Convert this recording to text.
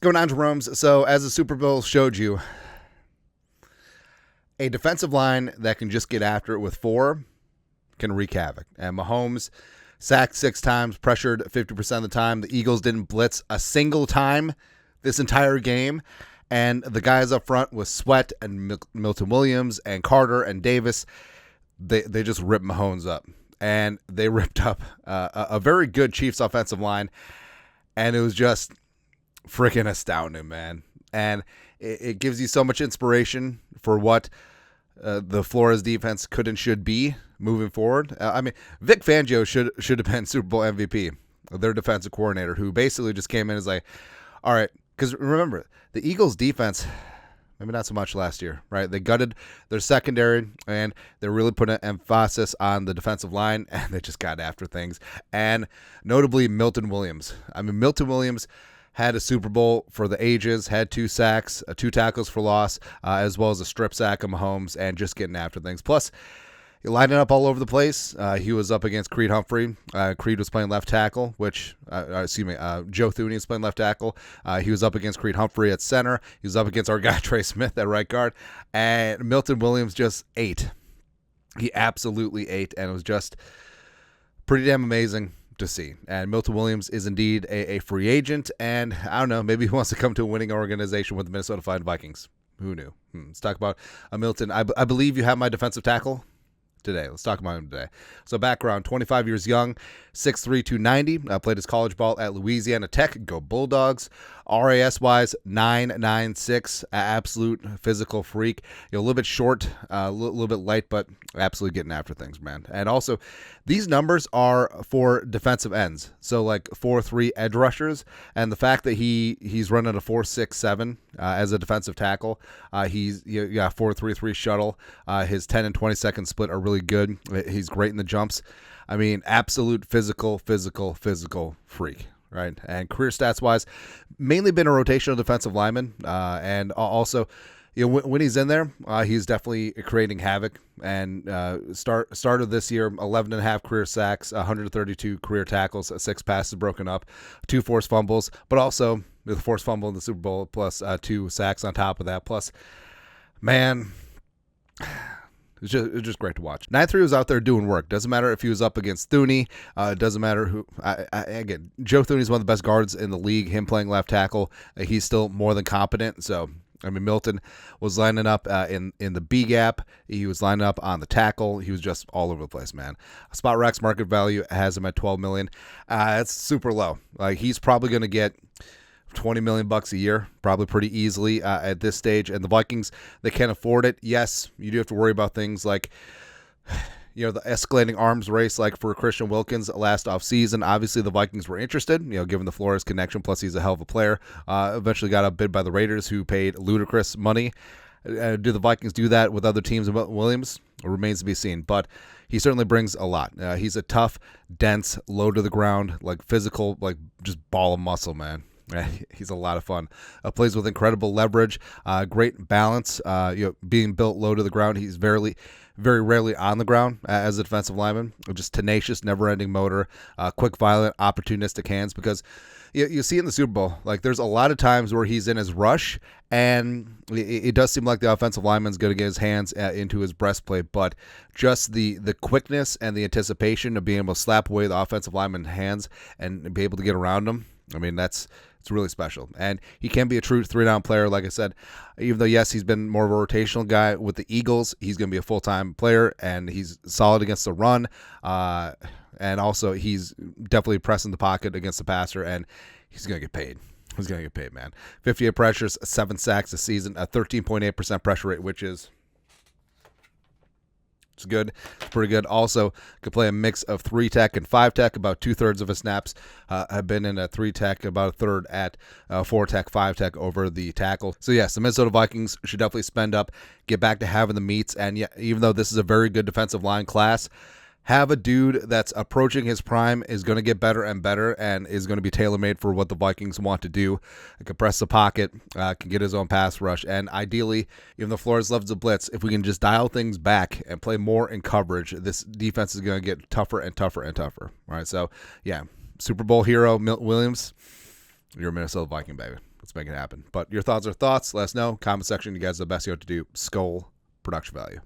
going on, Jerome's? So, as the Super Bowl showed you, a defensive line that can just get after it with four can wreak havoc. And Mahomes sacked 6 times, pressured 50% of the time. The Eagles didn't blitz a single time this entire game. And the guys up front with Sweat and Milton Williams and Carter and Davis, they just ripped Mahomes up. And they ripped up a very good Chiefs offensive line. And it was just freaking astounding, man. And it gives you so much inspiration for what the Flores defense could and should be moving forward. Vic Fangio should have been Super Bowl MVP, their defensive coordinator, who basically just came in as like, all right, because remember, the Eagles defense, maybe not so much last year, right? They gutted their secondary, and they really put an emphasis on the defensive line, and they just got after things. And notably, Milton Williams. Milton Williams had a Super Bowl for the ages, had 2 sacks, 2 tackles for loss, as well as a strip sack of Mahomes, and just getting after things. Plus, he lined it up all over the place. He was up against Creed Humphrey. Creed was playing left tackle, Joe Thuney was playing left tackle. He was up against Creed Humphrey at center. He was up against our guy Trey Smith at right guard. And Milton Williams just ate. He absolutely ate, and it was just pretty damn amazing to see. And Milton Williams is indeed a free agent, and I don't know, maybe he wants to come to a winning organization with the Minnesota Vikings. Who knew? Let's talk about Milton. I believe you have my defensive tackle today. Let's talk about him today. So background, 25 years young, 6'3", 290. Played his college ball at Louisiana Tech. Go Bulldogs. RAS-wise, 9.96. Absolute physical freak. A little bit short, a little bit light, but absolutely getting after things, man. And also, these numbers are for defensive ends. So like 4.3 edge rushers. And the fact that he's running a 4.67 as a defensive tackle. He's 4.33 shuttle. His 10 and 20 second split are really good. He's great in the jumps. Absolute physical freak, right? And career stats wise, mainly been a rotational defensive lineman, and also, when he's in there, he's definitely creating havoc. And started this year, 11.5 career sacks, 132 career tackles, 6 passes broken up, 2 forced fumbles, but also the forced fumble in the Super Bowl plus 2 sacks on top of that. Plus, man, It's just great to watch. 9-3 was out there doing work. Doesn't matter if he was up against Thuney. Doesn't matter who. Again, Joe Thuney is one of the best guards in the league. Him playing left tackle, he's still more than competent. So, Milton was lining up in the B gap. He was lining up on the tackle. He was just all over the place, man. Spot Rex market value has him at $12 million. That's super low. Like, he's probably going to get $20 million a year, probably pretty easily at this stage. And the Vikings, they can't afford it. Yes, you do have to worry about things like, the escalating arms race, like for Christian Wilkins last offseason. Obviously, the Vikings were interested, given the Flores connection. Plus, he's a hell of a player. Eventually got outbid by the Raiders, who paid ludicrous money. Do the Vikings do that with other teams? Williams, it remains to be seen. But he certainly brings a lot. He's a tough, dense, low to the ground, like physical, like just ball of muscle, man. He's a lot of fun. Plays with incredible leverage, great balance. Being built low to the ground, he's very rarely on the ground as a defensive lineman. Just tenacious, never-ending motor, quick, violent, opportunistic hands. Because you see in the Super Bowl, like there's a lot of times where he's in his rush, and it does seem like the offensive lineman's going to get his hands into his breastplate. But just the quickness and the anticipation of being able to slap away the offensive lineman's hands and be able to get around him, it's really special. And he can be a true 3-down player, like I said. Even though, yes, he's been more of a rotational guy with the Eagles, he's going to be a full-time player, and he's solid against the run. And also, he's definitely pressing the pocket against the passer, and he's going to get paid. He's going to get paid, man. 58 pressures, 7 sacks this season, a 13.8% pressure rate, which is It's good. It's pretty good. Also, could play a mix of 3-tech and 5-tech. About 2/3 of his snaps have been in a 3-tech, about a third at 4-tech, 5-tech over the tackle. So, yes, the Minnesota Vikings should definitely spend up, get back to having the meats. And yeah, even though this is a very good defensive line class, have a dude that's approaching his prime, is going to get better and better, and is going to be tailor-made for what the Vikings want to do. Can press the pocket, can get his own pass rush, and ideally, even though Flores loves the blitz, if we can just dial things back and play more in coverage, this defense is going to get tougher and tougher and tougher. All right, so, yeah, Super Bowl hero, Milton Williams, you're a Minnesota Viking, baby. Let's make it happen. But your thoughts are thoughts. Let us know. Comment section. You guys are the best. You have to do. Skull production value.